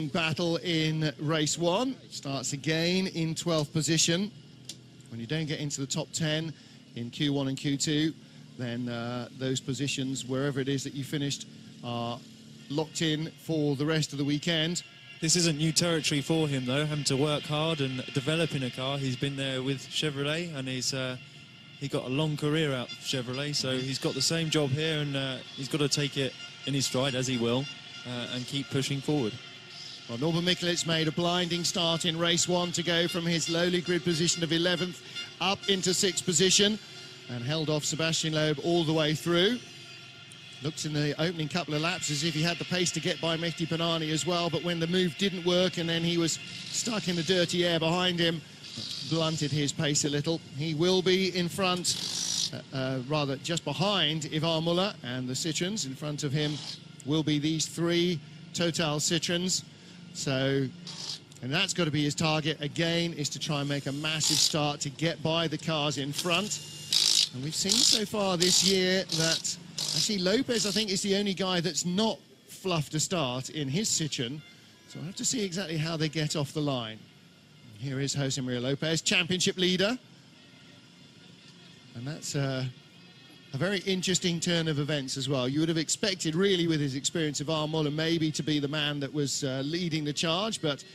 Battle in race 1 starts again in 12th position. When you don't get into the top 10 in Q1 and Q2, then those positions, wherever it is that you finished, are locked in for the rest of the weekend. This isn't new territory for him, though, having to work hard and developing a car. He's been there with Chevrolet, and he got a long career out of Chevrolet, so he's got the same job here, and he's got to take it in his stride, as he will, and keep pushing forward. Well, Norbert Mikulitz made a blinding start in race 1 to go from his lowly grid position of 11th up into 6th position and held off Sebastian Loeb all the way through. Looked in the opening couple of laps as if he had the pace to get by Mehdi Panani as well, but when the move didn't work and then he was stuck in the dirty air behind him, blunted his pace a little. He will be in front, rather just behind Ivan Muller, and the Citroens. In front of him will be these 3 Total Citroens. So, and that's got to be his target again, is to try and make a massive start to get by the cars in front. And we've seen so far this year that actually Lopez, I think, is the only guy that's not fluffed a start in his Citroen. So we'll have to see exactly how they get off the line. Here is Jose Maria Lopez, championship leader. And that's a very interesting turn of events as well. You would have expected, really, with his experience of Muller, maybe to be the man that was leading the charge, but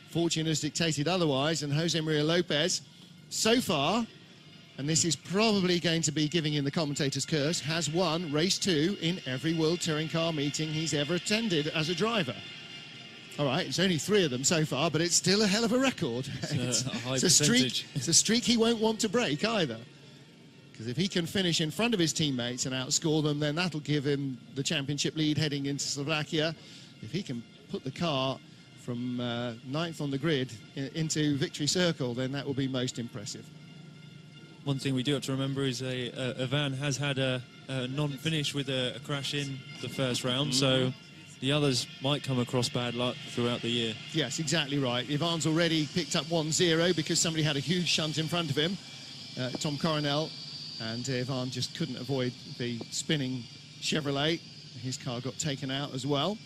fortune has dictated otherwise, and Jose Maria Lopez, so far, and this is probably going to be giving him the commentator's curse, has won race 2 in every World Touring Car meeting he's ever attended as a driver. All right, it's only 3 of them so far, but it's still a hell of a record. It's a high percentage. It's a streak he won't want to break either. Because if he can finish in front of his teammates and outscore them, then that'll give him the championship lead heading into Slovakia. If he can put the car from 9th on the grid into victory circle, then that will be most impressive. One thing we do have to remember is Ivan has had a non-finish with a crash in the first round, so the others might come across bad luck throughout the year. Yes, exactly right. Ivan's already picked up 1-0 because somebody had a huge shunt in front of him, Tom Coronel. And Ivan just couldn't avoid the spinning Chevrolet. His car got taken out as well.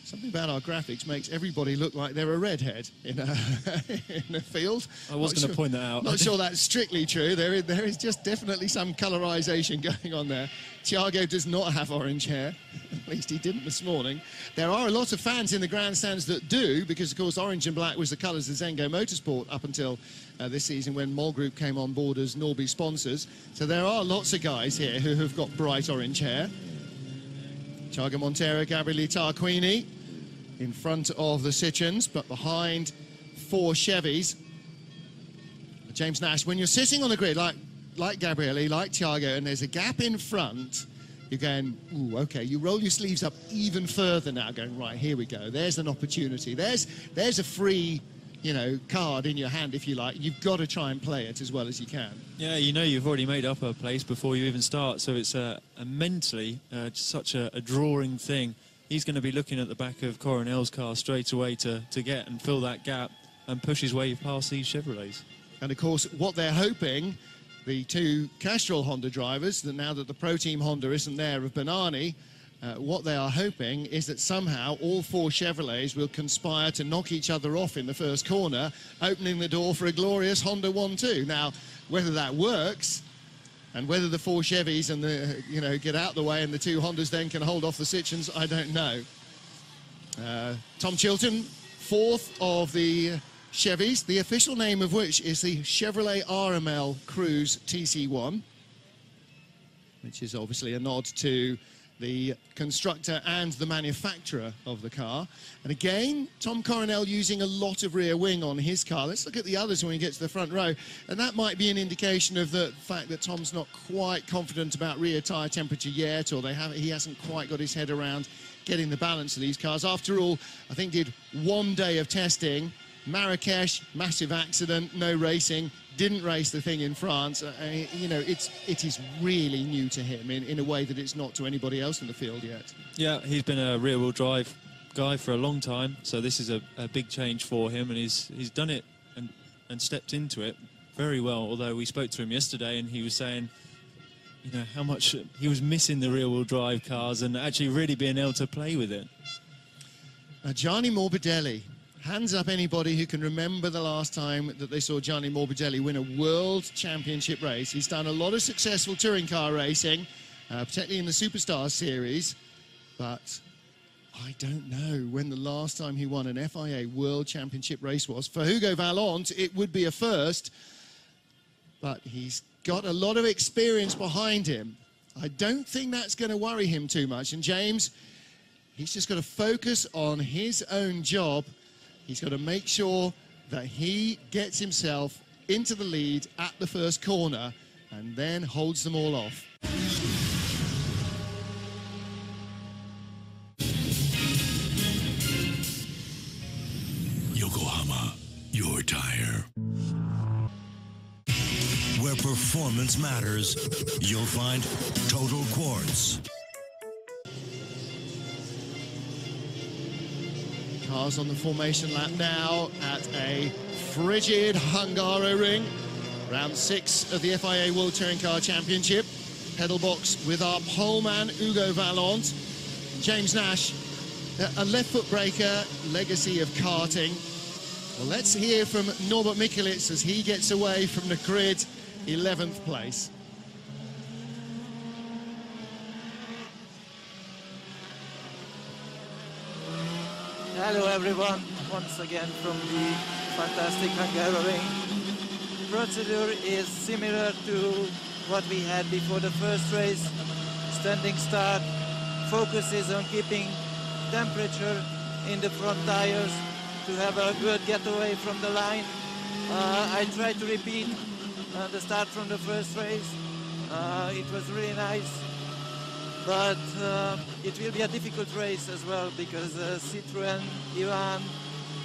Something about our graphics makes everybody look like they're a redhead in a field. I was going to point that out. Not sure that's strictly true. There is just definitely some colorization going on there. Thiago does not have orange hair. At least he didn't this morning. There are a lot of fans in the grandstands that do, because, of course, orange and black was the colours of Zengo Motorsport up until this season when Mol Group came on board as Norby sponsors. So there are lots of guys here who have got bright orange hair. Thiago Monteiro, Gabriele Tarquini in front of the Citroens, but behind 4 Chevys. James Nash, when you're sitting on the grid like Gabriele, like Thiago, and there's a gap in front, you're going, ooh, okay, you roll your sleeves up even further now, going, right, here we go. There's an opportunity. There's a free, you know, card in your hand, if you like. You've got to try and play it as well as you can. Yeah, you know you've already made up a place before you even start, so it's mentally such a drawing thing. He's going to be looking at the back of Coronel's car straight away to get and fill that gap and push his way past these Chevrolets. And, of course, what they're hoping, the 2 Castrol Honda drivers, that now that the Pro Team Honda isn't there of Banani, what they are hoping is that somehow all 4 Chevrolets will conspire to knock each other off in the first corner, opening the door for a glorious Honda 1-2. Now, whether that works, and whether the 4 Chevys and the, you know, get out the way and the 2 Hondas then can hold off the Citroens, I don't know. Tom Chilton, 4th of the Chevys, the official name of which is the Chevrolet RML Cruise TC1, which is obviously a nod to the constructor and the manufacturer of the car. And again, Tom Coronel using a lot of rear wing on his car. Let's look at the others when we get to the front row. And that might be an indication of the fact that Tom's not quite confident about rear tyre temperature yet, or he hasn't quite got his head around getting the balance of these cars. After all, I think did 1 day of testing. Marrakesh, massive accident, no racing, didn't race the thing in France. You know, it is really new to him in a way that it's not to anybody else in the field yet. Yeah, he's been a rear-wheel drive guy for a long time, so this is a big change for him, and he's done it and stepped into it very well, although we spoke to him yesterday and he was saying, you know, how much he was missing the rear-wheel drive cars and actually really being able to play with it. Gianni Morbidelli. Hands up anybody who can remember the last time that they saw Gianni Morbidelli win a World Championship race. He's done a lot of successful touring car racing, particularly in the Superstars series, but I don't know when the last time he won an FIA World Championship race was. For Hugo Vallant, it would be a first, but he's got a lot of experience behind him. I don't think that's going to worry him too much. And James, he's just got to focus on his own job. He's got to make sure that he gets himself into the lead at the first corner and then holds them all off. Yokohama, your tire. Where performance matters, you'll find Total Quartz. Cars on the formation lap now at a frigid Hungaroring. Round 6 of the FIA World Touring Car Championship. Pedal box with our poleman, Hugo Vallant. James Nash, a left foot breaker, legacy of karting. Well, let's hear from Norbert Mikulits as he gets away from the grid, 11th place. Hello everyone, once again from the fantastic Hungaroring. Procedure is similar to what we had before the first race. Standing start focuses on keeping temperature in the front tires to have a good getaway from the line. I tried to repeat the start from the first race. It was really nice. But it will be a difficult race as well because Citroën, Ivan,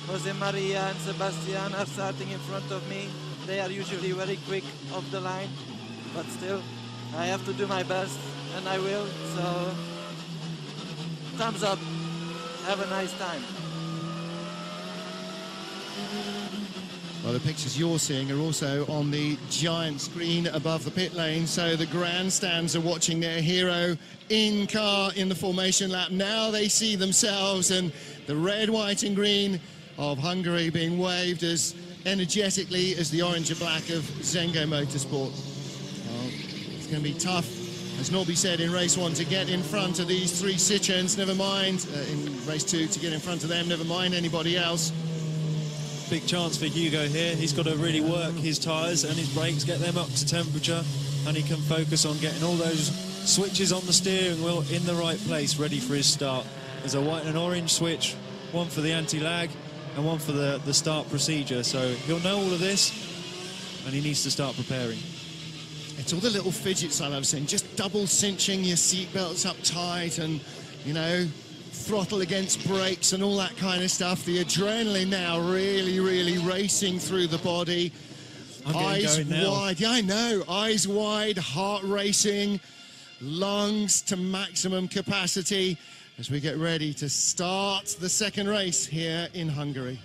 Jose Maria and Sebastian are starting in front of me. They are usually very quick off the line, but still I have to do my best and I will. So thumbs up, have a nice time. Well, the pictures you're seeing are also on the giant screen above the pit lane, so the grandstands are watching their hero in car in the formation lap. Now they see themselves and the red, white and green of Hungary being waved as energetically as the orange and black of Zengo Motorsport. Well, it's going to be tough, as Norby said, in race 1 to get in front of these 3 Citroëns, never mind in race 2 to get in front of them, never mind anybody else. Big chance for Hugo here. He's got to really work his tyres and his brakes, get them up to temperature, and he can focus on getting all those switches on the steering wheel in the right place, ready for his start. There's a white and orange switch, one for the anti-lag and one for the start procedure. So he'll know all of this, and he needs to start preparing. It's all the little fidgets I love seeing, just double cinching your seatbelts up tight and, you know, throttle against brakes and all that kind of stuff. The adrenaline now really, really racing through the body. Eyes wide, yeah, I know. Eyes wide, heart racing, lungs to maximum capacity as we get ready to start the second race here in Hungary.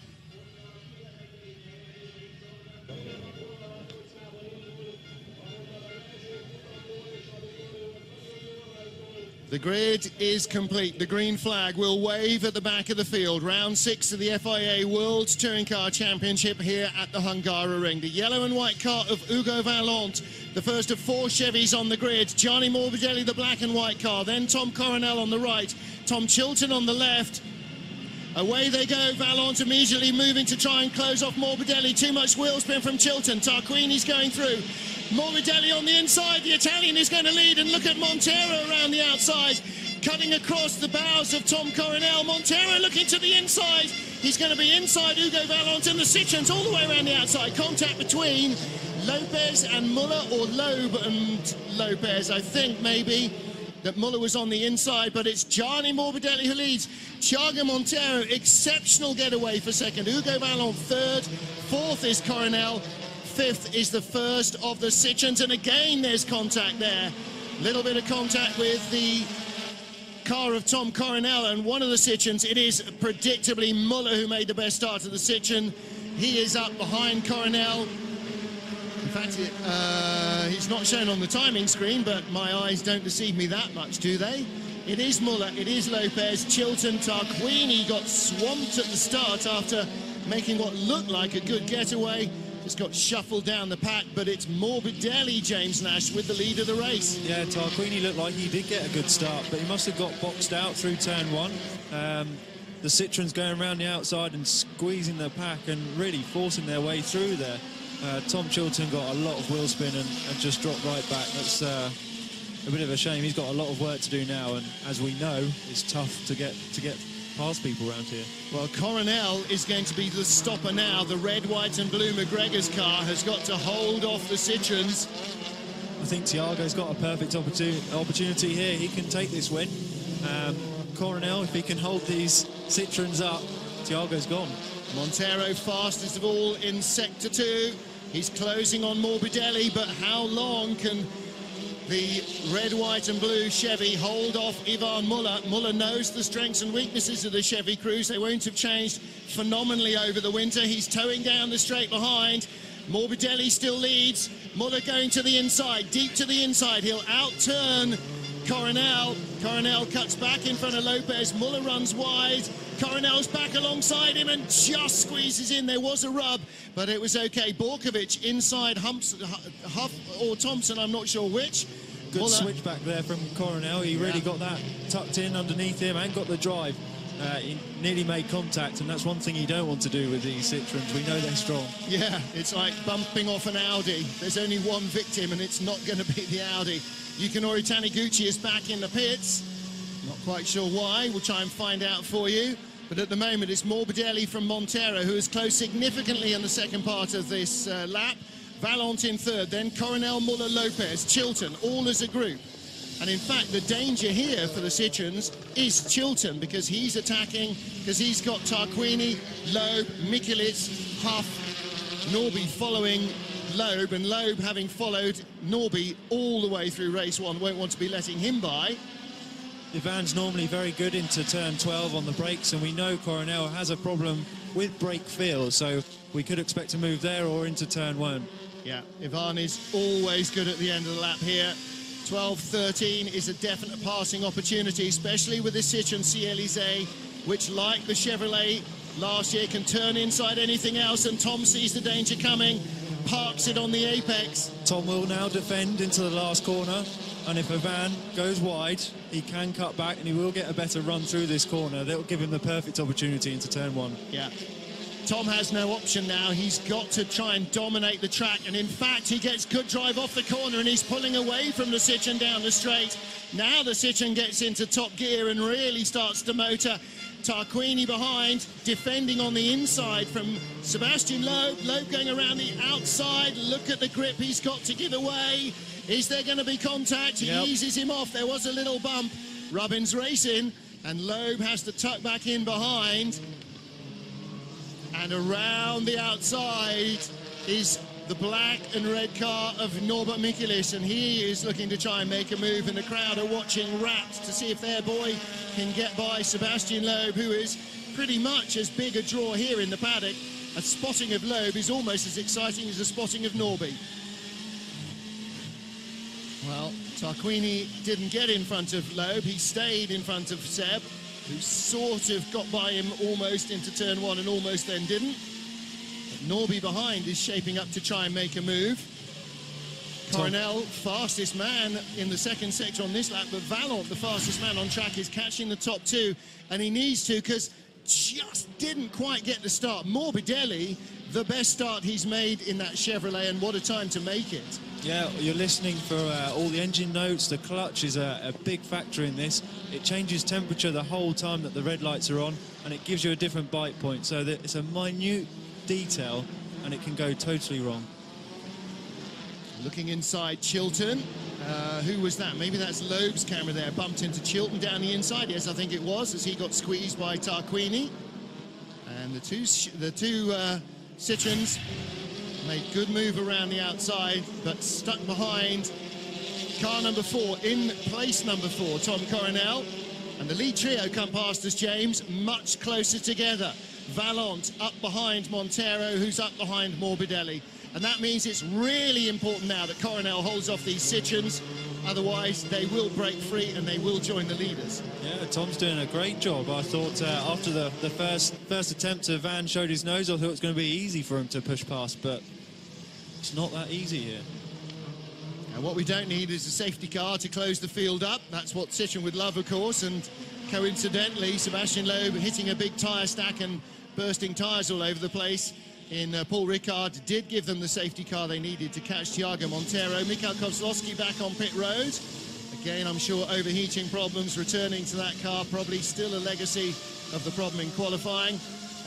The grid is complete. The green flag will wave at the back of the field. Round 6 of the FIA World Touring Car Championship here at the Hungaroring. The yellow and white car of Hugo Vallant, the first of 4 Chevys on the grid. Gianni Morbidelli, the black and white car. Then Tom Coronel on the right. Tom Chilton on the left. Away they go. Vallant immediately moving to try and close off Morbidelli. Too much wheel spin from Chilton. Tarquini's going through. Morbidelli on the inside, the Italian is going to lead, and look at Montero around the outside, cutting across the bows of Tom Coronel. Montero looking to the inside, he's going to be inside Hugo Vallant, and the Citroëns all the way around the outside. Contact between Lopez and Muller, or Loeb and Lopez, I think maybe that Muller was on the inside, but it's Gianni Morbidelli who leads. Thiago Montero, exceptional getaway for second. Hugo Vallant third, fourth is Coronel. 5th is the first of the Citroëns, and again there's contact there. Little bit of contact with the car of Tom Coronel and one of the Citroëns. It is predictably Muller who made the best start of the Citroën. He is up behind Coronel. In fact, he's not shown on the timing screen, but my eyes don't deceive me that much, do they? It is Muller, it is Lopez, Chilton, Tarquini got swamped at the start after making what looked like a good getaway. Just got shuffled down the pack, but it's Morbidelli, James Nash, with the lead of the race. Yeah, Tarquini looked like he did get a good start, but he must have got boxed out through turn one. The Citroen's going around the outside and squeezing the pack and really forcing their way through there. Tom Chilton got a lot of wheel spin and just dropped right back. That's a bit of a shame. He's got a lot of work to do now, and as we know, it's tough to get past people around here. Well, Coronel is going to be the stopper now. The red, white and blue McGregor's car has got to hold off the Citroens. I think Thiago's got a perfect opportunity here. He can take this win. Coronel, if he can hold these Citroens up, Thiago's gone. Montero fastest of all in Sector 2. He's closing on Morbidelli, but how long can the red, white and blue Chevy hold off Ivan Muller? Muller knows the strengths and weaknesses of the Chevy crews. They won't have changed phenomenally over the winter. He's towing down the straight behind. Morbidelli still leads. Muller going to the inside, deep to the inside. He'll outturn Coronel. Coronel cuts back in front of Lopez. Muller runs wide. Coronel's back alongside him and just squeezes in. There was a rub, but it was okay. Borkovic inside Huff or Thompson, I'm not sure which. Good Muller. switch back there from Coronel. He really got that tucked in underneath him and got the drive. He nearly made contact, and that's one thing you don't want to do with these Citroens. We know they're strong. Yeah, it's like bumping off an Audi. There's only one victim, and it's not going to be the Audi. Yukinori Taniguchi is back in the pits. Not quite sure why. We'll try and find out for you. But at the moment, it's Morbidelli from Montero, who is close significantly in the second part of this lap. Valent in third, then Coronel, Muller, Lopez, Chilton, all as a group. And in fact, the danger here for the Citroens is Chilton, because he's attacking, because he's got Tarquini, Loeb, Mikulic, Huff, Norby following Loeb, and Loeb, having followed Norby all the way through race one, won't want to be letting him by. Ivan's normally very good into turn 12 on the brakes, and we know Coronel has a problem with brake feel, so we could expect a move there or into turn one. Yeah, Ivan is always good at the end of the lap here. 12-13 is a definite passing opportunity, especially with this Citroen C-Elysée, which, like the Chevrolet last year, can turn inside anything else, and Tom sees the danger coming, parks it on the apex. Tom will now defend into the last corner, and if Ivan goes wide, he can cut back and he will get a better run through this corner. That'll give him the perfect opportunity into turn one. Yeah. Tom has no option now. He's got to try and dominate the track, and in fact he gets good drive off the corner and he's pulling away from the Citroen down the straight. Now the Citroen gets into top gear and really starts to motor. Tarquini behind, defending on the inside from Sebastian Loeb. Loeb going around the outside. Look at the grip he's got to give away. Is there going to be contact? He eases him off. There was a little bump. Rubbin's racing, and Loeb has to tuck back in behind. And around the outside is the black and red car of Norbert Mikulic, and he is looking to try and make a move, and the crowd are watching rapt to see if their boy can get by Sebastian Loeb, who is pretty much as big a draw here in the paddock. A spotting of Loeb is almost as exciting as a spotting of Norby. Well, Tarquini didn't get in front of Loeb, he stayed in front of Seb, who sort of got by him almost into turn one and almost then didn't. But Norby behind is shaping up to try and make a move. Coronel, fastest man in the second sector on this lap, but Valent, the fastest man on track, is catching the top two, and he needs to, because just didn't quite get the start. Morbidelli, the best start he's made in that Chevrolet, and what a time to make it. Yeah, you're listening for all the engine notes. The clutch is a big factor in this. It changes temperature the whole time that the red lights are on, and it gives you a different bite point, so that it's a minute detail and it can go totally wrong. Looking inside, Chilton. Who was that? Maybe that's Loeb's camera there. Bumped into Chilton down the inside. Yes, I think it was, as he got squeezed by Tarquini. And the two Citroens made good move around the outside, but stuck behind car number 4, in place number 4, Tom Coronel. And the lead trio come past us, James, much closer together. Valent up behind Montero, who's up behind Morbidelli. And that means it's really important now that Coronel holds off these Citroens. Otherwise, they will break free and they will join the leaders. Yeah, Tom's doing a great job. I thought after the first attempt, Van showed his nose. I thought it was going to be easy for him to push past, but it's not that easy here. And what we don't need is a safety car to close the field up. That's what Citroen would love, of course. And coincidentally, Sebastian Loeb hitting a big tyre stack and bursting tyres all over the place in Paul Ricard did give them the safety car they needed to catch Thiago Montero. Mikhail Kozlowski back on pit road. Again, I'm sure overheating problems returning to that car, probably still a legacy of the problem in qualifying.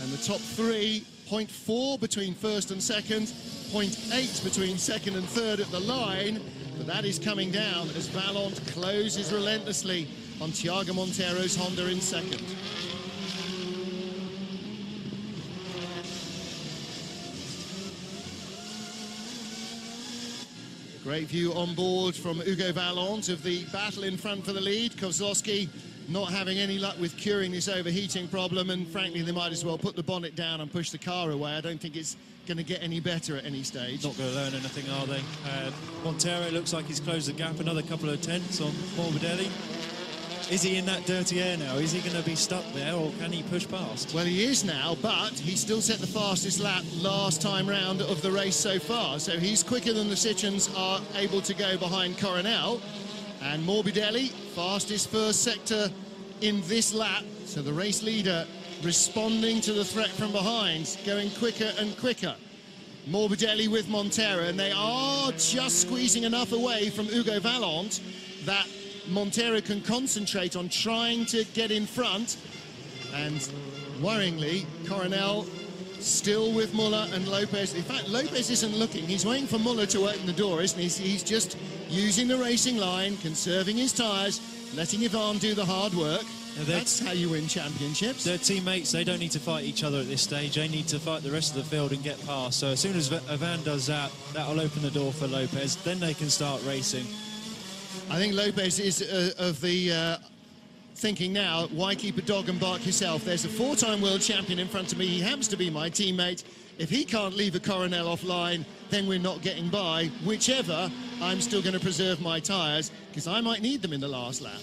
And the top three, 0.4 between first and second, 0.8 between second and third at the line. But that is coming down as Vallant closes relentlessly on Thiago Montero's Honda in second. Great view on board from Hugo Vallant of the battle in front for the lead. Kozlowski not having any luck with curing this overheating problem, and frankly they might as well put the bonnet down and push the car away. I don't think it's going to get any better at any stage. Not going to learn anything, are they? Montero looks like he's closed the gap another couple of tenths on Morbidelli. Is he in that dirty air now? Is he going to be stuck there, or can he push past? Well, he is now, but he still set the fastest lap last time round of the race so far. So he's quicker than the Citroens are able to go behind Coronel. And Morbidelli, fastest first sector in this lap. So the race leader responding to the threat from behind, going quicker and quicker. Morbidelli with Montero, and they are just squeezing enough away from Hugo Vallant that Montero can concentrate on trying to get in front. And worryingly, Coronel still with Muller and Lopez. In fact, Lopez isn't looking. He's waiting for Muller to open the door, isn't he? He's just using the racing line, conserving his tyres, letting Ivan do the hard work. That's how you win championships. Their teammates, they don't need to fight each other at this stage. They need to fight the rest of the field and get past. So as soon as Ivan does that, that'll open the door for Lopez. Then they can start racing. I think Lopez is of the thinking now, why keep a dog and bark yourself? There's a four-time world champion in front of me. He happens to be my teammate. If he can't leave a Coronel offline, then we're not getting by. Whichever, I'm still going to preserve my tyres because I might need them in the last lap.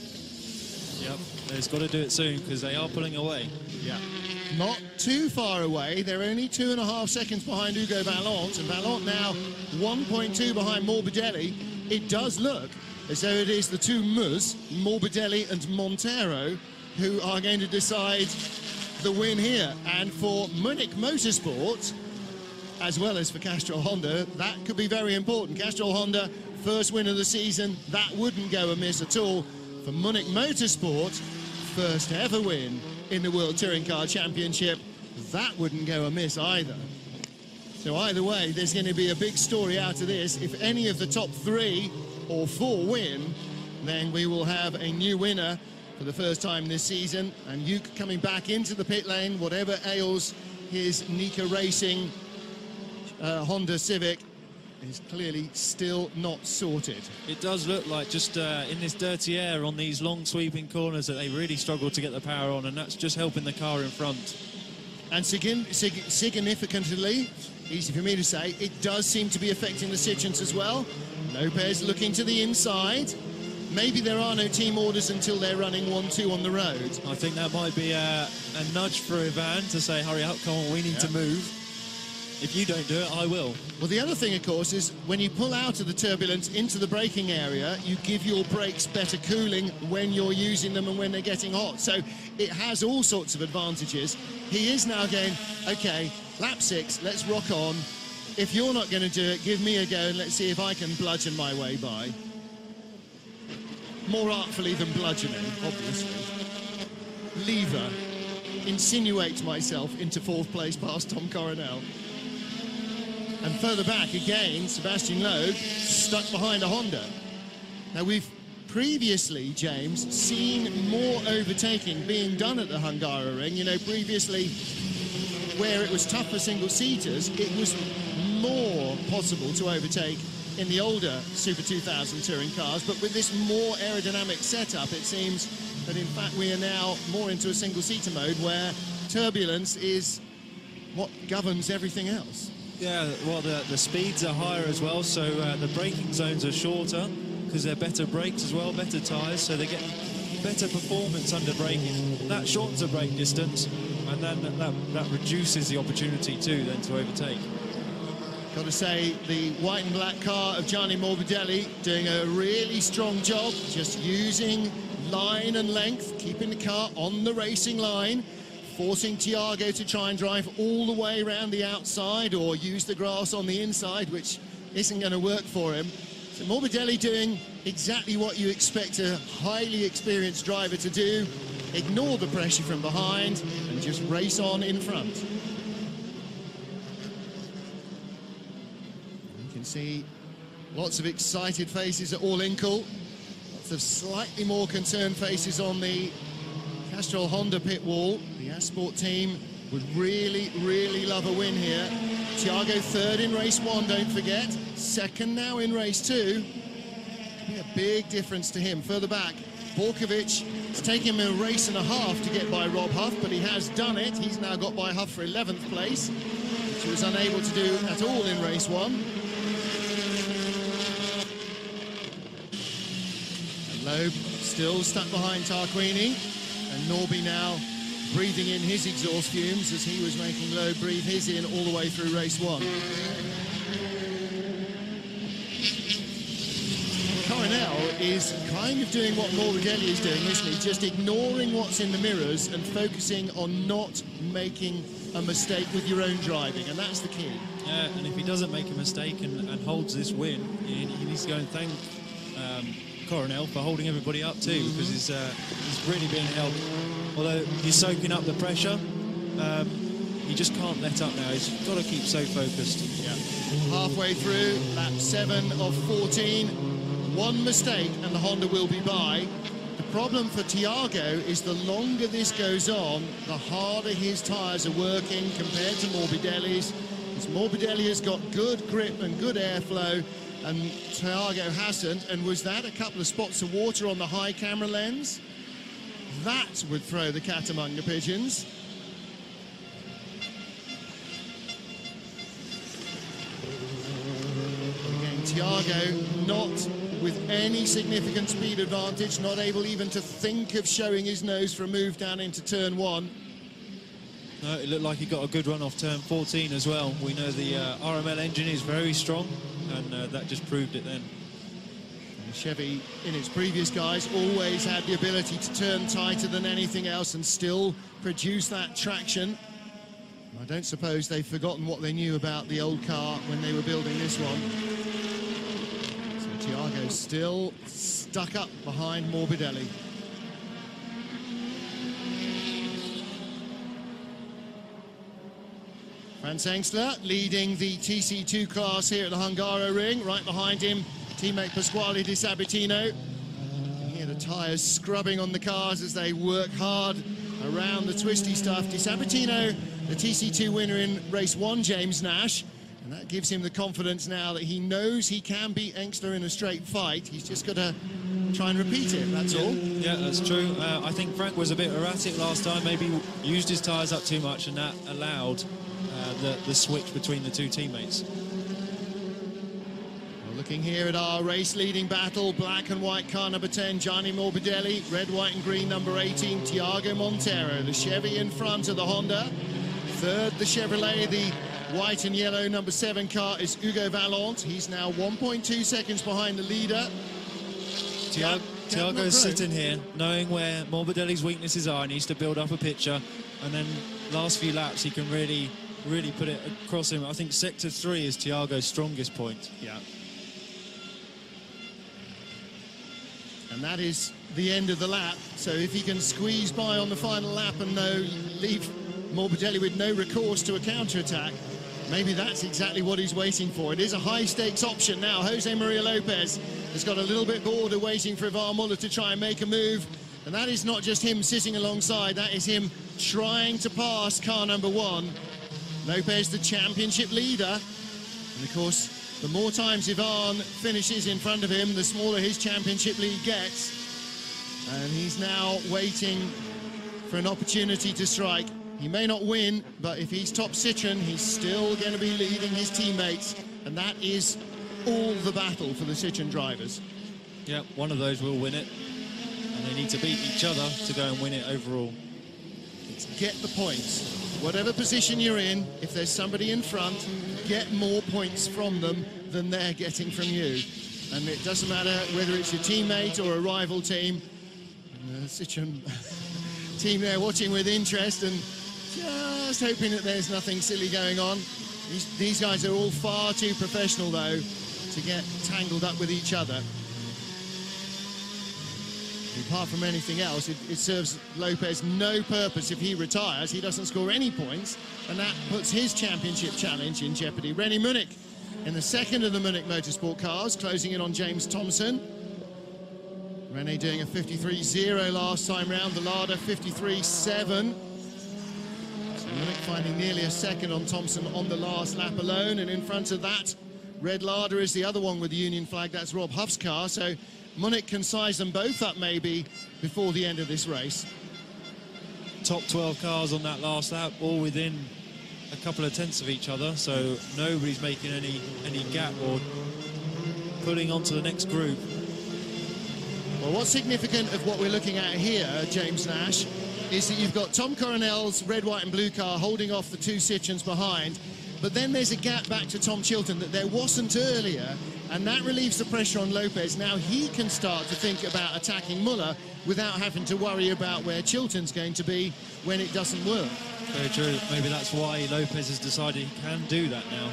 Yep, they've got to do it soon because they are pulling away. Yeah. Not too far away. They're only 2.5 seconds behind Hugo Vallant, and Vallant now 1.2 behind Morbidelli. It does look as though it is the two Mus, Morbidelli and Montero, who are going to decide the win here. And for Munich Motorsport, as well as for Castrol Honda, that could be very important. Castrol Honda, first win of the season, that wouldn't go amiss at all. For Munich Motorsport, first ever win in the World Touring Car Championship, that wouldn't go amiss either. So either way, there's going to be a big story out of this. If any of the top 3 or 4 win, then we will have a new winner for the first time this season. And Yuke coming back into the pit lane, whatever ails his Nika Racing Honda Civic is clearly still not sorted. It does look like just in this dirty air on these long sweeping corners that they really struggle to get the power on, and that's just helping the car in front. And significantly, easy for me to say, it does seem to be affecting the Citroens as well. Lopez looking to the inside. Maybe there are no team orders until they're running 1-2 on the road. I think that might be a nudge for Ivan to say, hurry up, come on, we need to move. If you don't do it, I will. Well, the other thing, of course, is when you pull out of the turbulence into the braking area, you give your brakes better cooling when you're using them and when they're getting hot. So it has all sorts of advantages. He is now going, OK, lap 6, let's rock on. If you're not going to do it, give me a go and let's see if I can bludgeon my way by. More artfully than bludgeoning, obviously. Lever. Insinuate myself into 4th place past Tom Coronel. And further back again, Sebastian Loeb stuck behind a Honda. Now we've previously, James, seen more overtaking being done at the Hungaroring. You know, previously where it was tough for single-seaters, it was more possible to overtake in the older Super 2000 touring cars, but with this more aerodynamic setup, it seems that in fact we are now more into a single-seater mode where turbulence is what governs everything else. Yeah, well, the speeds are higher as well, so the braking zones are shorter because they're better brakes as well, better tyres, so they get better performance under braking. That shortens the brake distance, and then that reduces the opportunity too then to overtake. Got to say, the white and black car of Gianni Morbidelli doing a really strong job, just using line and length, keeping the car on the racing line, forcing Thiago to try and drive all the way around the outside or use the grass on the inside, which isn't going to work for him. So Morbidelli doing exactly what you expect a highly experienced driver to do, ignore the pressure from behind and just race on in front. You can see lots of excited faces at All-Inkle, lots of slightly more concerned faces on the Castrol Honda pit wall. The Asport team would really, really love a win here. Thiago third in race 1, don't forget. Second now in race 2. Could be a big difference to him. Further back, Borkovic, it's taken him a race and a half to get by Rob Huff, but he has done it. He's now got by Huff for 11th place, which he was unable to do at all in race 1. And Loeb still stuck behind Tarquini, and Norby now breathing in his exhaust fumes as he was making Loeb breathe his in all the way through race 1. Coronel is kind of doing what Morbidelli is doing, isn't he? Just ignoring what's in the mirrors and focusing on not making a mistake with your own driving, and that's the key. Yeah, and if he doesn't make a mistake and holds this win, he needs to go and thank Coronel for holding everybody up too, because he's really being held. Although he's soaking up the pressure, he just can't let up now. He's got to keep so focused. Yeah. Halfway through, lap 7 of 14. One mistake and the Honda will be by. The problem for Thiago is the longer this goes on, the harder his tyres are working compared to Morbidelli's. Because Morbidelli has got good grip and good airflow, and Thiago hasn't. And was that a couple of spots of water on the high camera lens? That would throw the cat among the pigeons. Again, Thiago not with any significant speed advantage, not able even to think of showing his nose for a move down into turn 1. No, it looked like he got a good run off turn 14 as well. We know the RML engine is very strong, and that just proved it then. Chevy, in its previous guys, always had the ability to turn tighter than anything else and still produce that traction. I don't suppose they've forgotten what they knew about the old car when they were building this one. So Thiago's still stuck up behind Morbidelli. Franz Engstler leading the TC2 class here at the Hungaroring. Right behind him, teammate Pasquale Di Sabatino. You hear the tyres scrubbing on the cars as they work hard around the twisty stuff. Di Sabatino, the TC2 winner in race 1, James Nash. And that gives him the confidence now that he knows he can beat Engstler in a straight fight. He's just got to try and repeat it, that's all. Yeah, that's true. I think Frank was a bit erratic last time, maybe used his tyres up too much, and that allowed the switch between the two teammates. Looking here at our race-leading battle, black and white car number 10, Gianni Morbidelli, red, white and green number 18, Thiago Montero. The Chevy in front of the Honda. Third, the Chevrolet, the white and yellow number 7 car is Hugo Vallant. He's now 1.2 seconds behind the leader. Thiago's sitting here, knowing where Morbidelli's weaknesses are, and needs to build up a picture, and then last few laps he can really put it across him. I think sector 3 is Thiago's strongest point. Yeah. And that is the end of the lap. So if he can squeeze by on the final lap and leave Morbidelli with no recourse to a counter-attack, maybe that's exactly what he's waiting for. It is a high-stakes option now. Jose Maria Lopez has got a little bit bored of waiting for Ivan Muller to try and make a move. And that is not just him sitting alongside, that is him trying to pass car number 1. Lopez, the championship leader. And of course, the more times Ivan finishes in front of him, the smaller his championship lead gets. And he's now waiting for an opportunity to strike. He may not win, but if he's top Citroen, he's still going to be leading his teammates, and that is all the battle for the Citroen drivers. Yeah, one of those will win it, and they need to beat each other to go and win it overall. It's get the points. Whatever position you're in, if there's somebody in front, get more points from them than they're getting from you. And it doesn't matter whether it's your teammate or a rival team. The Citroen team there watching with interest and just hoping that there's nothing silly going on. These guys are all far too professional, though, to get tangled up with each other. Apart from anything else, it serves Lopez no purpose if he retires. He doesn't score any points, and that puts his championship challenge in jeopardy. René Munich in the second of the Munich Motorsport cars, closing in on James Thompson. René doing a 53.0 last time round, the Lada 53.7. So Munich finding nearly a second on Thompson on the last lap alone, and in front of that, red Lada is the other one with the Union flag. That's Rob Huff's car, so Munich can size them both up maybe before the end of this race. Top 12 cars on that last lap, all within a couple of tenths of each other, so nobody's making any gap or pulling onto the next group. Well, what's significant of what we're looking at here, James Nash, is that you've got Tom Coronel's red, white and blue car holding off the two Citroens behind, but then there's a gap back to Tom Chilton that there wasn't earlier, and that relieves the pressure on Lopez. Now he can start to think about attacking Muller without having to worry about where Chilton's going to be when it doesn't work. Very true. Maybe that's why Lopez has decided he can do that now.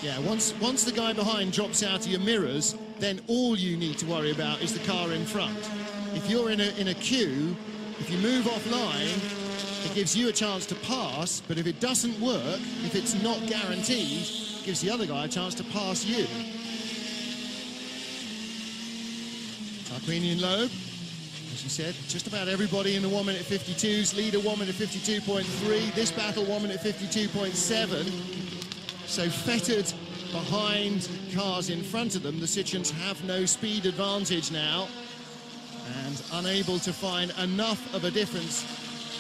Yeah, once the guy behind drops out of your mirrors, then all you need to worry about is the car in front. If you're in a queue, if you move offline, it gives you a chance to pass, but if it doesn't work, if it's not guaranteed, it gives the other guy a chance to pass you. Tarquini and Loeb, as you said, just about everybody in the 1 minute 52s, leader 1 minute 52.3, this battle 1 minute 52.7. So fettered behind cars in front of them, the Citroens have no speed advantage now, and unable to find enough of a difference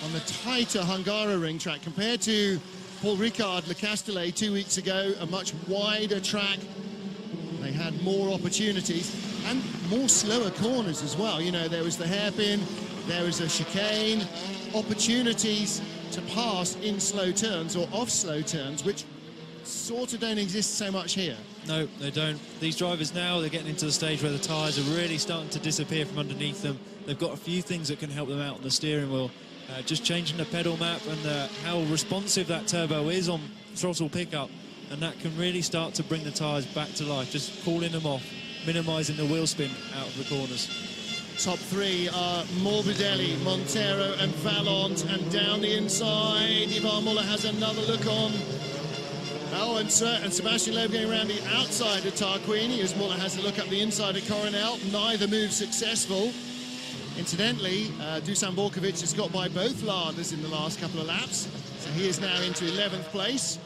on the tighter Hungaroring track compared to Paul Ricard Le Castellet 2 weeks ago, a much wider track. They had more opportunities and more slower corners as well. You know, there was the hairpin, there was a chicane, opportunities to pass in slow turns or off slow turns, which sort of don't exist so much here. No, they don't. These drivers now, they're getting into the stage where the tyres are really starting to disappear from underneath them. They've got a few things that can help them out on the steering wheel. Just changing the pedal map and how responsive that turbo is on throttle pickup, and that can really start to bring the tyres back to life, just cooling them off, minimising the wheel spin out of the corners. Top three are Morbidelli, Montero and Vallant, and down the inside, Ivan Muller has another look on. Oh, and Sebastian Loeb going around the outside of Tarquini as Muller has a look up the inside of Coronel. Neither move successful. Incidentally, Dusan Borkovic has got by both Ladas in the last couple of laps, so he is now into 11th place.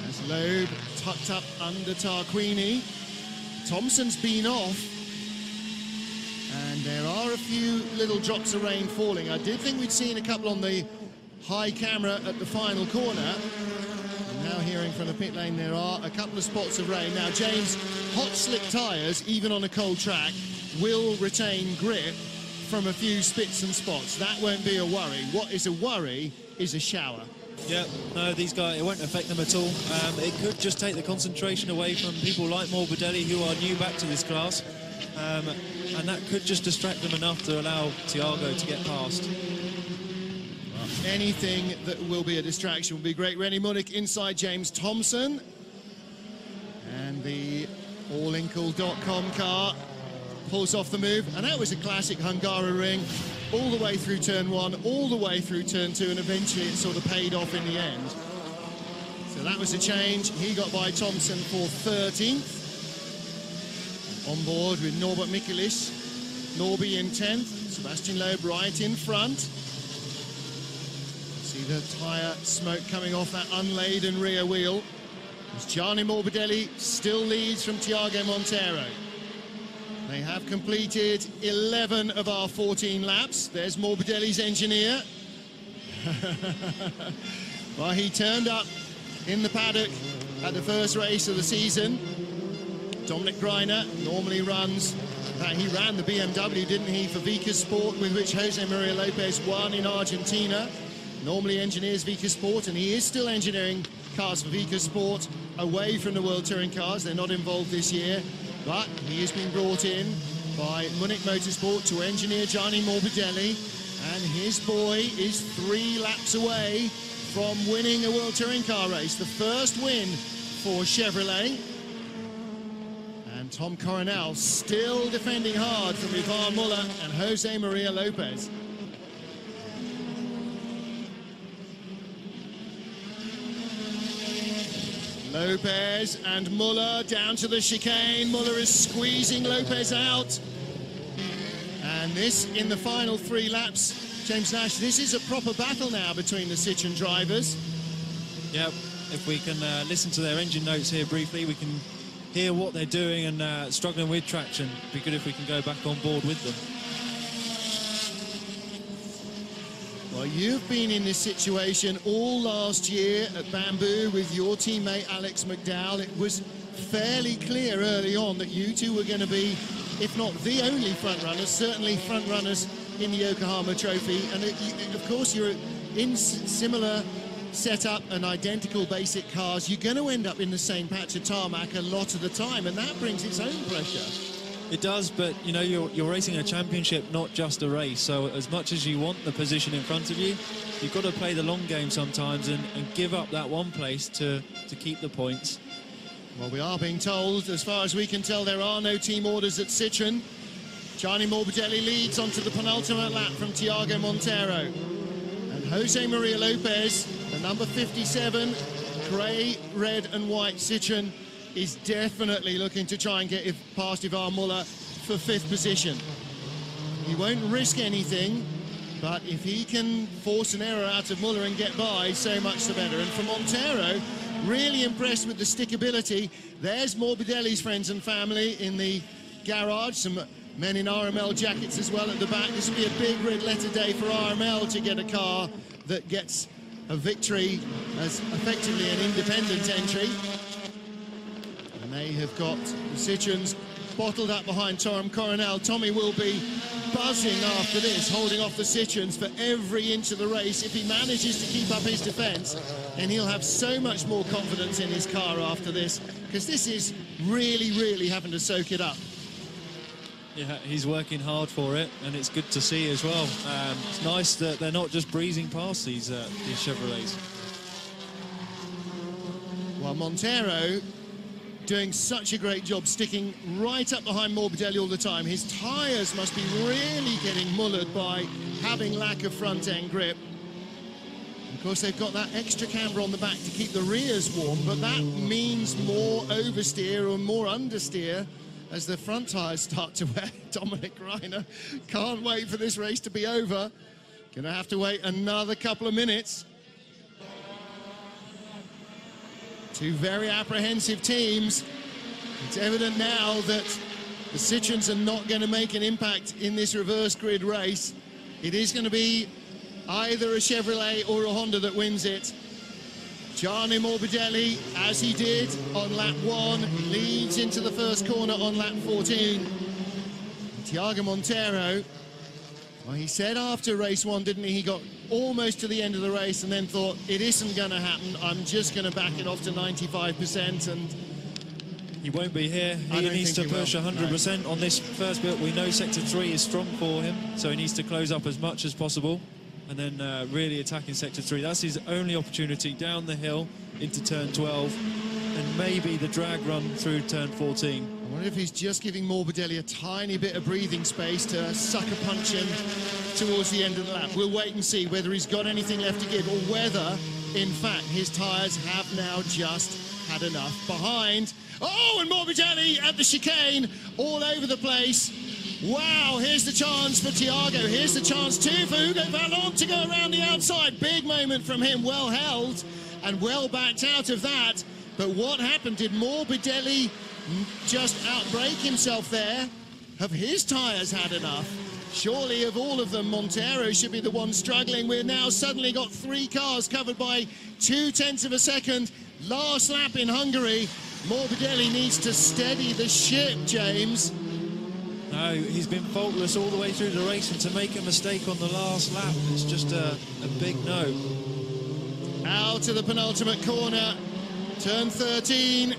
As Loeb tucked up under Tarquini. Thompson's been off, and there are a few little drops of rain falling. I did think we'd seen a couple on the high camera at the final corner. Now hearing from the pit lane, there are a couple of spots of rain. Now, James, hot, slick tyres, even on a cold track, will retain grip from a few spits and spots. That won't be a worry. What is a worry is a shower. Yeah, no, these guys, it won't affect them at all. It could just take the concentration away from people like Morbidelli, who are new back to this class. And that could just distract them enough to allow Thiago to get past. Anything that will be a distraction will be great. René Munich inside James Thompson. And the allincool.com car pulls off the move. And that was a classic Hungaroring, all the way through turn one, all the way through turn two, and eventually it sort of paid off in the end. So that was a change. He got by Thompson for 13th. On board with Norbert Mikulis. Norby in 10th. Sebastian Loeb right in front. See the tyre smoke coming off that unladen rear wheel. As Gianni Morbidelli still leads from Thiago Montero. They have completed 11 of our 14 laps. There's Morbidelli's engineer. Well, he turned up in the paddock at the first race of the season. Dominic Greiner normally runs, he ran the BMW, didn't he, for Vika Sport, with which Jose Maria Lopez won in Argentina. Normally engineers Vika Sport, and he is still engineering cars for Vika Sport away from the World Touring Cars. They're not involved this year, but he has been brought in by Munich Motorsport to engineer Gianni Morbidelli, and his boy is 3 laps away from winning a World Touring Car race. The first win for Chevrolet. And Tom Coronel still defending hard from Ivan Muller and Jose Maria Lopez. Lopez and Muller down to the chicane. Muller is squeezing Lopez out. And this in the final 3 laps. James Nash, this is a proper battle now between the Citroën drivers. Yeah, if we can listen to their engine notes here briefly, we can hear what they're doing and struggling with traction. It'd be good if we can go back on board with them. Well, you've been in this situation all last year at Bamboo with your teammate Alex McDowell. It was fairly clear early on that you two were going to be, if not the only front runners, certainly front runners in the Yokohama Trophy. And of course, you're in similar setup and identical basic cars. You're going to end up in the same patch of tarmac a lot of the time, and that brings its own pressure. It does, but you know, you're racing a championship, not just a race. So as much as you want the position in front of you, you've got to play the long game sometimes and give up that one place to keep the points. Well, we are being told, as far as we can tell, there are no team orders at Citroën. Gianni Morbidelli leads onto the penultimate lap from Tiago Montero. And Jose Maria Lopez, the number 57, grey, red and white Citroën, is definitely looking to try and get past Ivan Muller for 5th position. He won't risk anything, but if he can force an error out of Muller and get by, so much the better. And for Montero, really impressed with the stickability. There's Morbidelli's friends and family in the garage, some men in RML jackets as well at the back. This will be a big red letter day for RML to get a car that gets a victory as effectively an independent entry. And they have got the Citroëns bottled up behind Tom Coronel. Tommy will be buzzing after this, holding off the Citroëns for every inch of the race. If he manages to keep up his defence, then he'll have so much more confidence in his car after this, because this is really, really having to soak it up. Yeah, he's working hard for it, and it's good to see as well. It's nice that they're not just breezing past these Chevrolets. Well, Montero doing such a great job sticking right up behind Morbidelli all the time. His tyres must be really getting mullered by having lack of front-end grip. Of course, they've got that extra camber on the back to keep the rears warm, but that means more oversteer or more understeer as the front tyres start to wear. Dominic Greiner can't wait for this race to be over. Gonna have to wait another couple of minutes. Two very apprehensive teams. It's evident now that the Citroëns are not going to make an impact in this reverse grid race. It is going to be either a Chevrolet or a Honda that wins it. Gianni Morbidelli, as he did on lap 1, leads into the first corner on lap 14. Tiago Montero, well, he said after race 1, didn't he? He got almost to the end of the race and then thought, it isn't going to happen. I'm just going to back it off to 95%. And he won't be here. He needs to push 100% on this first bit. We know Sector 3 is strong for him, so he needs to close up as much as possible and then really attacking Sector 3. That's his only opportunity down the hill into turn 12 and maybe the drag run through turn 14. I wonder if he's just giving Morbidelli a tiny bit of breathing space to sucker punch him towards the end of the lap. We'll wait and see whether he's got anything left to give or whether, in fact, his tyres have now just had enough. Behind, oh, and Morbidelli at the chicane, all over the place. Wow, here's the chance for Tiago. Here's the chance too for Hugo Vallon to go around the outside. Big moment from him, well held and well backed out of that. But what happened? Did Morbidelli just outbrake himself there? Have his tyres had enough? Surely of all of them, Montero should be the one struggling. We've now suddenly got 3 cars covered by 0.2 of a second. Last lap in Hungary. Morbidelli needs to steady the ship, James. No, he's been faultless all the way through the race, and to make a mistake on the last lap, it's just a big no. Out of the penultimate corner, turn 13,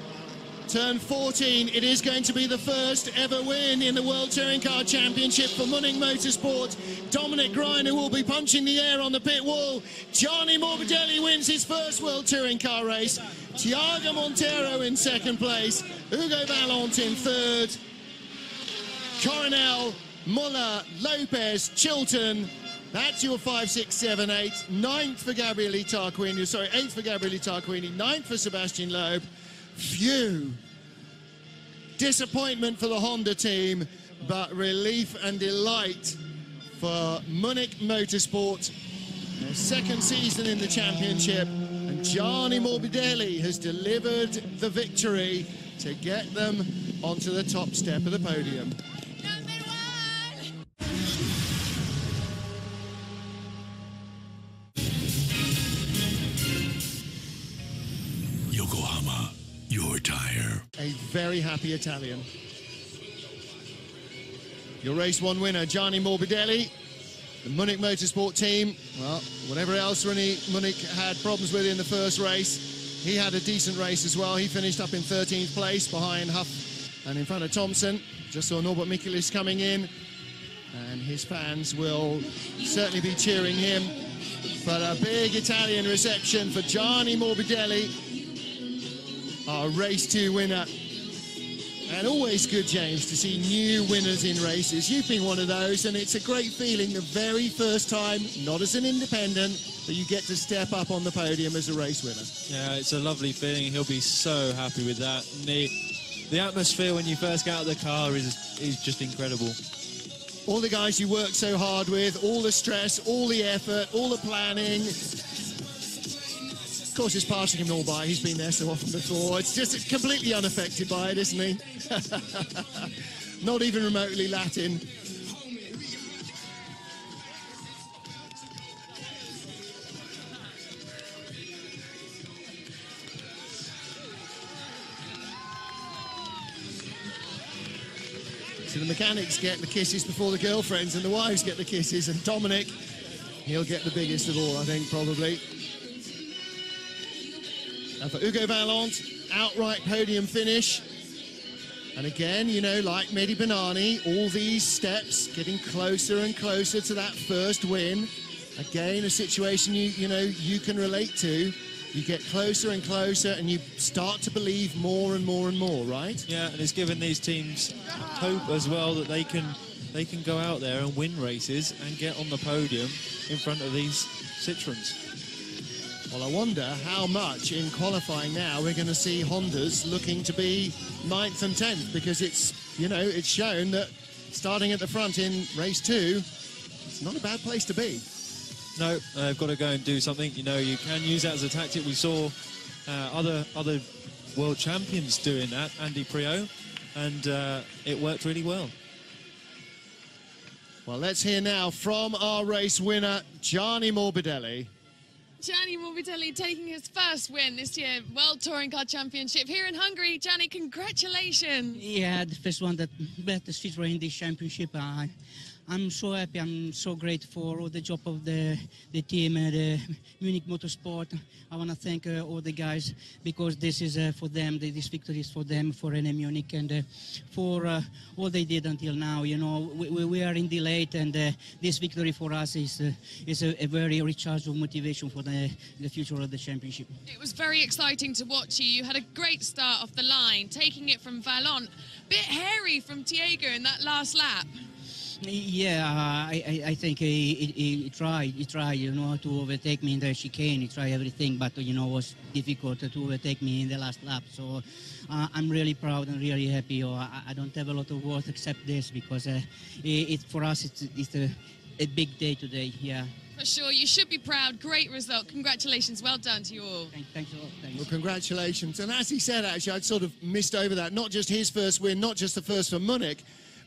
turn 14. It is going to be the first ever win in the World Touring Car Championship for Munich Motorsport. Dominic Greiner will be punching the air on the pit wall. Gianni Morbidelli wins his first World Touring Car race. Thiago Montero in second place. Hugo Vallant in third. Coronel, Muller, Lopez, Chilton. That's your 5, 6, 7, 8. 9th for Gabriele Tarquini. Sorry, 8th for Gabriele Tarquini. 9th for Sebastian Loeb. Phew. Disappointment for the Honda team, but relief and delight for Munich Motorsport. Their second season in the championship, and Gianni Morbidelli has delivered the victory to get them onto the top step of the podium. Yokohama, your tire. A very happy Italian. Your race 1 winner, Gianni Morbidelli. The Munich Motorsport team, well, whatever else Munich had problems with in the first race, he had a decent race as well. He finished up in 13th place behind Huff and in front of Thompson. Just saw Norbert Michaelis coming in, and his fans will certainly be cheering him. But a big Italian reception for Gianni Morbidelli, our race 2 winner. And always good, James, to see new winners in races. You've been one of those, and it's a great feeling the very first time, not as an independent, but you get to step up on the podium as a race winner. Yeah, it's a lovely feeling. He'll be so happy with that. And the atmosphere when you first get out of the car is just incredible. All the guys you work so hard with, all the stress, all the effort, all the planning. Of course, it's passing him all by. He's been there so often before. It's completely unaffected by it, isn't he? Not even remotely Latin. So the mechanics get the kisses before the girlfriends, and the wives get the kisses, and Dominic, he'll get the biggest of all, I think, probably. And for Hugo Vallant, outright podium finish. And again, you know, like Mehdi Benani, all these steps getting closer and closer to that first win. Again, a situation you know you can relate to. You get closer and closer, and you start to believe more and more and more, right? Yeah, and it's given these teams hope as well that they can go out there and win races and get on the podium in front of these Citroens. Well, I wonder how much in qualifying now we're going to see Hondas looking to be 9th and 10th, because it's, you know, it's shown that starting at the front in race 2, it's not a bad place to be. No, they've got to go and do something. You know, you can use that as a tactic. We saw other world champions doing that, Andy Priaulx, and it worked really well. Well, let's hear now from our race winner, Gianni Morbidelli. Gianni Morbidelli taking his first win this year, World Touring Car Championship here in Hungary. Gianni, congratulations. Yeah, the first one that bet the Citroën in this championship. I'm so happy, I'm so grateful for all the job of the team, the Munich Motorsport. I want to thank all the guys, because this is for them, this victory is for them, for NM Munich, and for all they did until now. You know, we are in delayed, and this victory for us is a very recharge of motivation for the future of the championship. It was very exciting to watch you. You had a great start off the line, taking it from Vallant. Bit hairy from Thiago in that last lap. Yeah, I think he tried, you know, to overtake me in the chicane. He tried everything, but, you know, it was difficult to overtake me in the last lap. So I'm really proud and really happy. I don't have a lot of words except this, because for us it's a big day today, yeah. For sure, you should be proud. Great result. Congratulations. Well done to you all. Thanks a lot. Thanks. Well, congratulations. And as he said, actually, I'd sort of missed over that. Not just his first win, not just the first for Munich,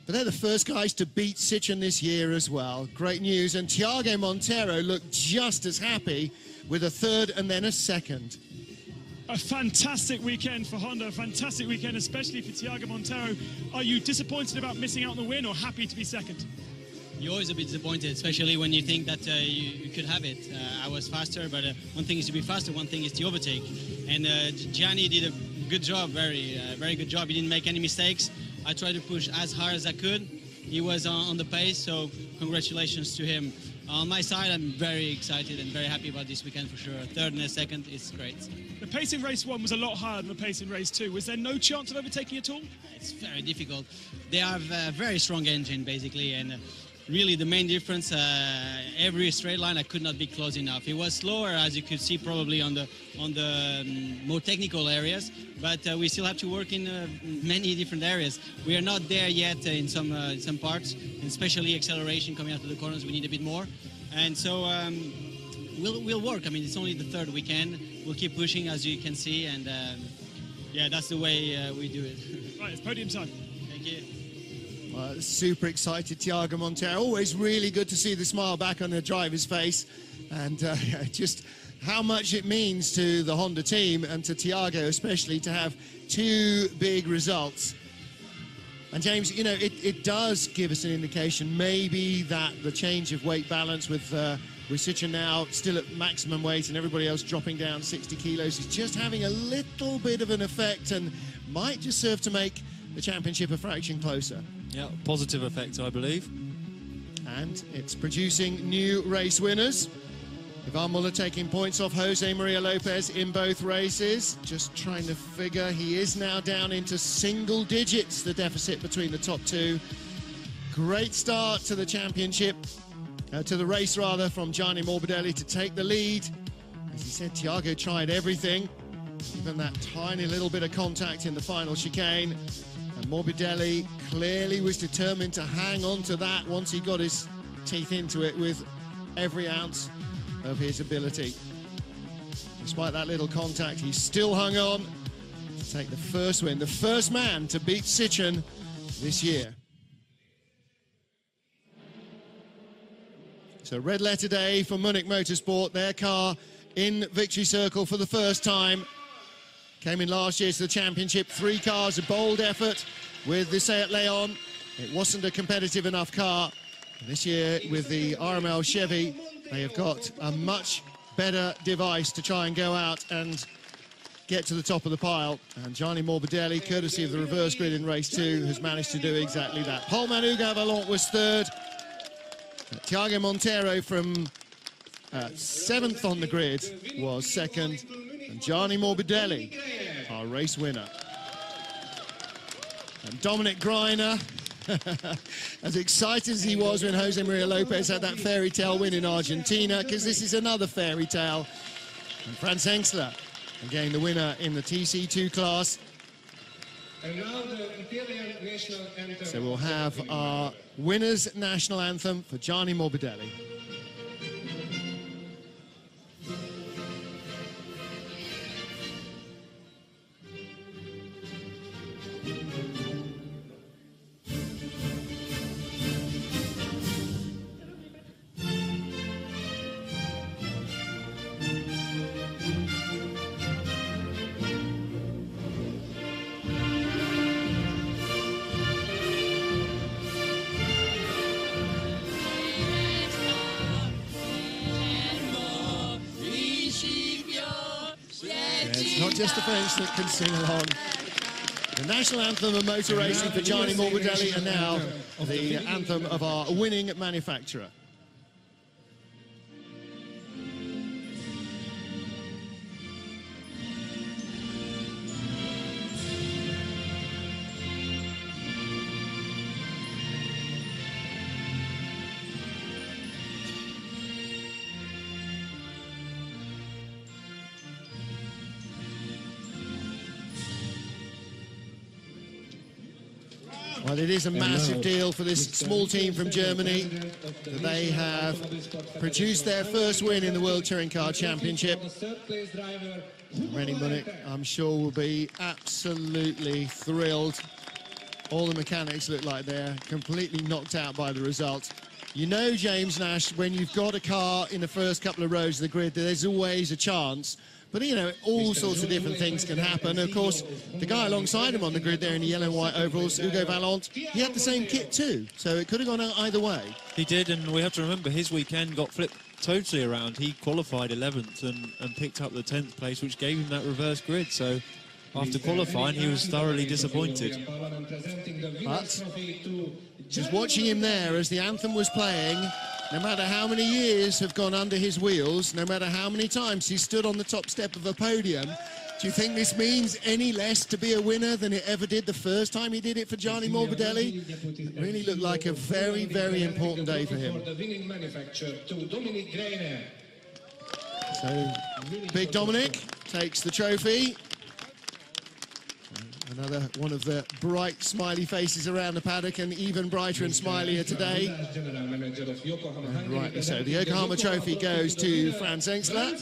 But they're the first guys to beat Sitchin this year as well. Great news. And Thiago Monteiro looked just as happy with a third and then a second. A fantastic weekend for Honda, a fantastic weekend, especially for Thiago Monteiro. Are you disappointed about missing out on the win or happy to be second? You're always a bit disappointed, especially when you think that you could have it. I was faster, but one thing is to be faster, one thing is to overtake. And Gianni did a good job, very good job. He didn't make any mistakes. I tried to push as hard as I could. He was on the pace, so congratulations to him. On my side, I'm very excited and very happy about this weekend for sure. A third and a second is great. The pace in race 1 was a lot higher than the pace in race 2. Was there no chance of overtaking at all? It's very difficult. They have a very strong engine, basically, and really the main difference, every straight line I could not be close enough. It was slower, as you could see probably on the more technical areas, but we still have to work in many different areas. We are not there yet in some parts, and especially acceleration coming out of the corners. We need a bit more, and so we'll work. I mean, it's only the third weekend. We'll keep pushing, as you can see, and yeah, that's the way we do it. Right, it's podium time. Thank you. Super excited, Thiago Monteiro. Always really good to see the smile back on the driver's face, and just how much it means to the Honda team and to Thiago especially to have two big results. And James, you know, it does give us an indication maybe that the change of weight balance with Sitchin now still at maximum weight and everybody else dropping down 60 kilos is just having a little bit of an effect and might just serve to make the championship a fraction closer. Yeah, positive effect, I believe. And it's producing new race winners. Ivan Muller taking points off Jose Maria Lopez in both races. Just trying to figure, he is now down into single digits, the deficit between the top two. Great start to the championship, to the race rather, from Gianni Morbidelli to take the lead. As he said, Thiago tried everything, even that tiny little bit of contact in the final chicane. And Morbidelli clearly was determined to hang on to that once he got his teeth into it with every ounce of his ability. Despite that little contact, he still hung on to take the first win, the first man to beat Sitchin this year. So red letter day for Munich Motorsport, their car in victory circle for the first time. Came in last year to the championship, 3 cars, a bold effort with the Seat Leon. It wasn't a competitive enough car. And this year with the RML Chevy, they have got a much better device to try and go out and get to the top of the pile. And Gianni Morbidelli, courtesy of the reverse grid in race 2, has managed to do exactly that. Paul-Man Hougain-Vallant was third. Thiago Monteiro from 7th on the grid was second. And Gianni Morbidelli, our race winner. And Dominic Greiner, as excited as he was when Jose Maria Lopez had that fairy tale win in Argentina, because this is another fairy tale. And Franz Hensler, again the winner in the TC2 class. And now the Italian national anthem. So we'll have our winner's national anthem for Gianni Morbidelli. Not just the French that can sing along. The national anthem of motor racing for Gianni Morbidelli, and now the anthem of our winning manufacturer. Well, it is a massive deal for this small team from Germany that they have produced their first win in the World Touring Car Championship. Rennie Munich, I'm sure, will be absolutely thrilled All the mechanics look like they're completely knocked out by the result. You know, James Nash, when you've got a car in the first couple of rows of the grid, there's always a chance. But, you know, all sorts of different things can happen. Of course, the guy alongside him on the grid there in the yellow and white overalls, Hugo Vallant, he had the same kit too. So it could have gone out either way. He did, and we have to remember his weekend got flipped totally around. He qualified 11th and picked up the 10th place, which gave him that reverse grid. So after qualifying, he was thoroughly disappointed. But just watching him there as the anthem was playing, no matter how many years have gone under his wheels, no matter how many times he stood on the top step of a podium, do you think this means any less to be a winner than it ever did the first time he did it for Gianni Morbidelli? It really looked like a very, very important day for him. So, Big Dominic takes the trophy. Another one of the bright, smiley faces around the paddock, and even brighter and smilier today. And rightly so. The Yokohama Trophy goes to Franz Engstler.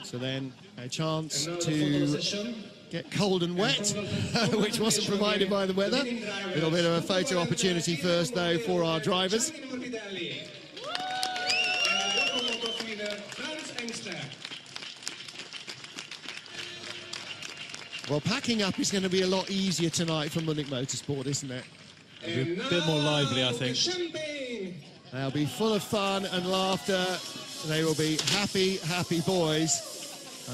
So then a chance to get cold and wet, which wasn't provided by the weather. A little bit of a photo opportunity first, though, for our drivers. Well, packing up is going to be a lot easier tonight for Munich Motorsport, isn't it? A bit more lively, I think. They'll be full of fun and laughter. They will be happy, happy boys.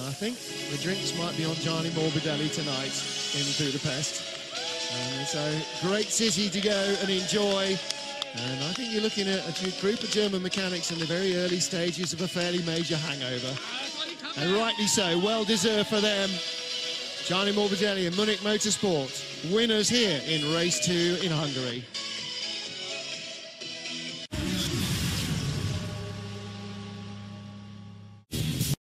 I think the drinks might be on Gianni Morbidelli tonight in Budapest. It's a great city to go and enjoy. And I think you're looking at a group of German mechanics in the very early stages of a fairly major hangover. And rightly so, well deserved for them. Gianni Morbidelli and Munich Motorsport, winners here in race 2 in Hungary.